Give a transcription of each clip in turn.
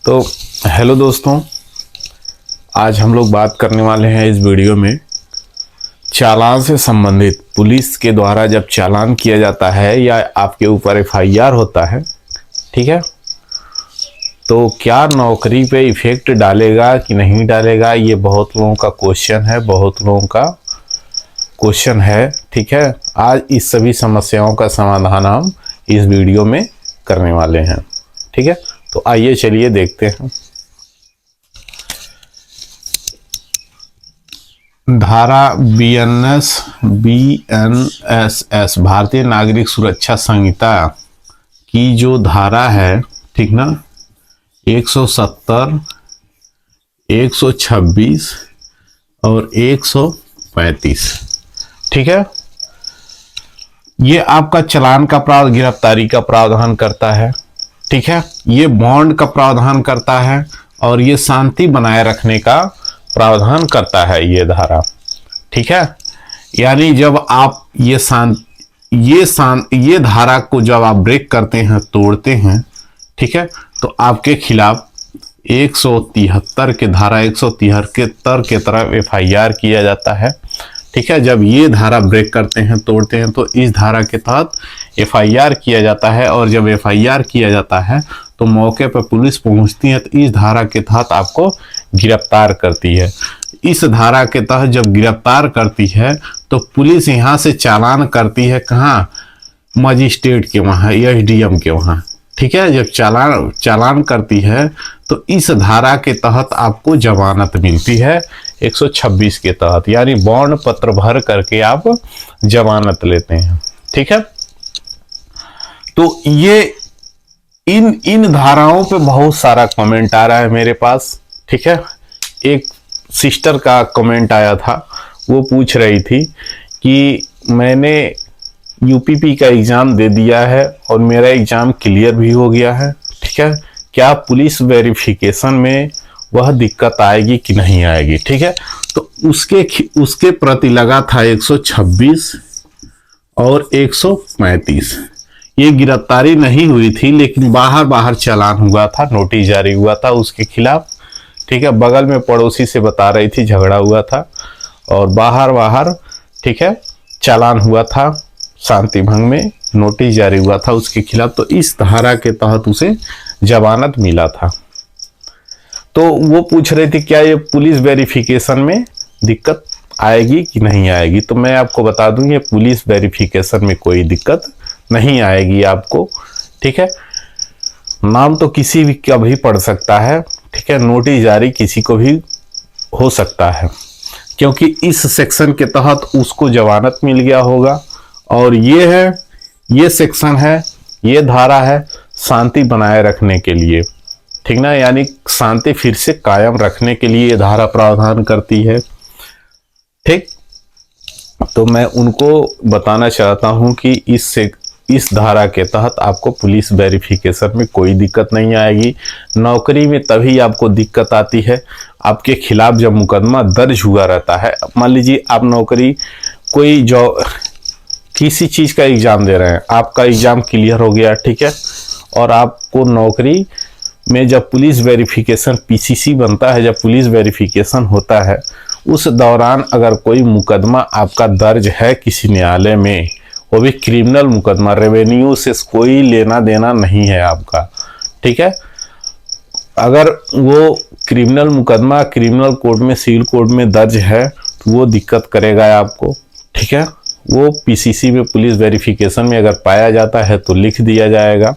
तो हेलो दोस्तों, आज हम लोग बात करने वाले हैं इस वीडियो में चालान से संबंधित। पुलिस के द्वारा जब चालान किया जाता है या आपके ऊपर एफआईआर होता है, ठीक है, तो क्या नौकरी पे इफेक्ट डालेगा कि नहीं डालेगा, ये बहुत लोगों का क्वेश्चन है। ठीक है, आज इस सभी समस्याओं का समाधान हम इस वीडियो में करने वाले हैं। ठीक है, तो आइए चलिए देखते हैं। धारा BNSS भारतीय नागरिक सुरक्षा संहिता की जो धारा है, ठीक ना, 170, 126 और 135, ठीक है, ये आपका चालान का प्रावधान, गिरफ्तारी का प्रावधान करता है। ठीक है, ये बॉन्ड का प्रावधान करता है और ये शांति बनाए रखने का प्रावधान करता है ये धारा। ठीक है, यानी जब आप ये धारा को जब आप ब्रेक करते हैं, तोड़ते हैं, ठीक है, तो आपके खिलाफ 173 के धारा 173 के तरफ एफआईआर किया जाता है। ठीक है, जब ये धारा ब्रेक करते हैं, तोड़ते हैं, तो इस धारा के तहत एफआईआर किया जाता है। और जब एफआईआर किया जाता है तो मौके पर पुलिस पहुंचती है तो इस धारा के तहत आपको गिरफ्तार करती है। इस धारा के तहत जब गिरफ्तार करती है तो पुलिस यहाँ से चालान करती है, कहाँ, मजिस्ट्रेट के वहाँ, एसडीएम के वहाँ। ठीक है, जब चालान करती है तो इस धारा के तहत आपको जमानत मिलती है 126 के तहत, यानी बॉन्ड पत्र भर करके आप जमानत लेते हैं। ठीक है, तो ये इन धाराओं पे बहुत सारा कमेंट आ रहा है मेरे पास। ठीक है, एक सिस्टर का कमेंट आया था, वो पूछ रही थी कि मैंने यूपीपी का एग्जाम दे दिया है और मेरा एग्जाम क्लियर भी हो गया है, ठीक है, क्या पुलिस वेरिफिकेशन में वह दिक्कत आएगी कि नहीं आएगी। ठीक है, तो उसके प्रति लगा था 126 और 135। ये गिरफ्तारी नहीं हुई थी, लेकिन बाहर चालान हुआ था, नोटिस जारी हुआ था उसके खिलाफ। ठीक है, बगल में पड़ोसी से बता रही थी झगड़ा हुआ था और बाहर ठीक है चालान हुआ था, शांति भंग में नोटिस जारी हुआ था उसके खिलाफ। तो इस धारा के तहत उसे जमानत मिला था। तो वो पूछ रहे थे क्या ये पुलिस वेरिफिकेशन में दिक्कत आएगी कि नहीं आएगी। तो मैं आपको बता दूं, ये पुलिस वेरिफिकेशन में कोई दिक्कत नहीं आएगी आपको। ठीक है, नाम तो किसी भी का भी पढ़ सकता है, ठीक है, नोटिस जारी किसी को भी हो सकता है, क्योंकि इस सेक्शन के तहत उसको जमानत मिल गया होगा। और ये सेक्शन है, ये धारा है शांति बनाए रखने के लिए, ठीक ना, यानी शांति फिर से कायम रखने के लिए ये धारा प्रावधान करती है। ठीक, तो मैं उनको बताना चाहता हूं कि इस धारा के तहत आपको पुलिस वेरिफिकेशन में कोई दिक्कत नहीं आएगी। नौकरी में तभी आपको दिक्कत आती है आपके खिलाफ जब मुकदमा दर्ज हुआ रहता है। मान लीजिए आप नौकरी कोई किसी चीज का एग्जाम दे रहे हैं, आपका एग्जाम क्लियर हो गया, ठीक है, और आपको नौकरी में जब पुलिस वेरिफिकेशन पीसीसी बनता है, जब पुलिस वेरिफिकेशन होता है, उस दौरान अगर कोई मुकदमा आपका दर्ज है किसी न्यायालय में, वो भी क्रिमिनल मुकदमा, रेवेन्यू से कोई लेना देना नहीं है आपका, ठीक है, अगर वो क्रिमिनल मुकदमा क्रिमिनल कोर्ट में, सिविल कोर्ट में दर्ज है तो वो दिक्कत करेगा आपको। ठीक है, वो पीसीसी में पुलिस वेरिफिकेशन में अगर पाया जाता है तो लिख दिया जाएगा।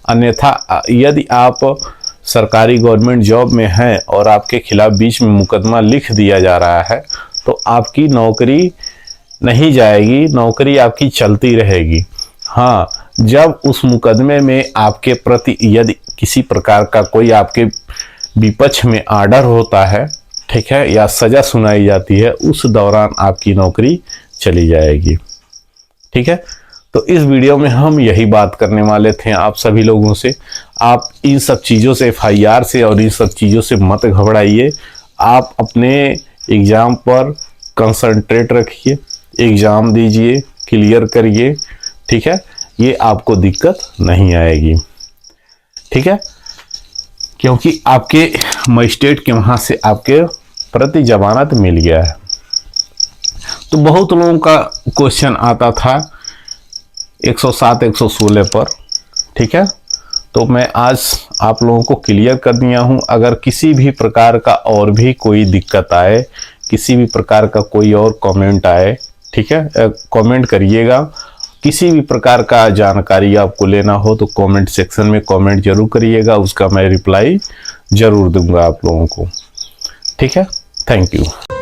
अन्यथा यदि आप सरकारी गवर्नमेंट जॉब में हैं और आपके खिलाफ बीच में मुकदमा लिख दिया जा रहा है तो आपकी नौकरी नहीं जाएगी, नौकरी आपकी चलती रहेगी। हाँ, जब उस मुकदमे में आपके प्रति यदि किसी प्रकार का कोई आपके विपक्ष में आर्डर होता है, ठीक है, या सजा सुनाई जाती है, उस दौरान आपकी नौकरी चली जाएगी। ठीक है, तो इस वीडियो में हम यही बात करने वाले थे आप सभी लोगों से। आप इन सब चीज़ों से, एफआईआर से और इन सब चीज़ों से मत घबराइए। आप अपने एग्ज़ाम पर कंसंट्रेट रखिए, एग्ज़ाम दीजिए, क्लियर करिए। ठीक है, ये आपको दिक्कत नहीं आएगी। ठीक है, क्योंकि आपके मजिस्ट्रेट के वहाँ से आपके प्रति जमानत मिल गया है। तो बहुत लोगों का क्वेश्चन आता था 107 116 पर, ठीक है। तो मैं आज आप लोगों को क्लियर कर दिया हूं। अगर किसी भी प्रकार का और भी कोई दिक्कत आए, किसी भी प्रकार का कोई और कमेंट आए, ठीक है, कमेंट करिएगा। किसी भी प्रकार का जानकारी आपको लेना हो तो कमेंट सेक्शन में कमेंट जरूर करिएगा, उसका मैं रिप्लाई जरूर दूंगा आप लोगों को, ठीक है। Thank you.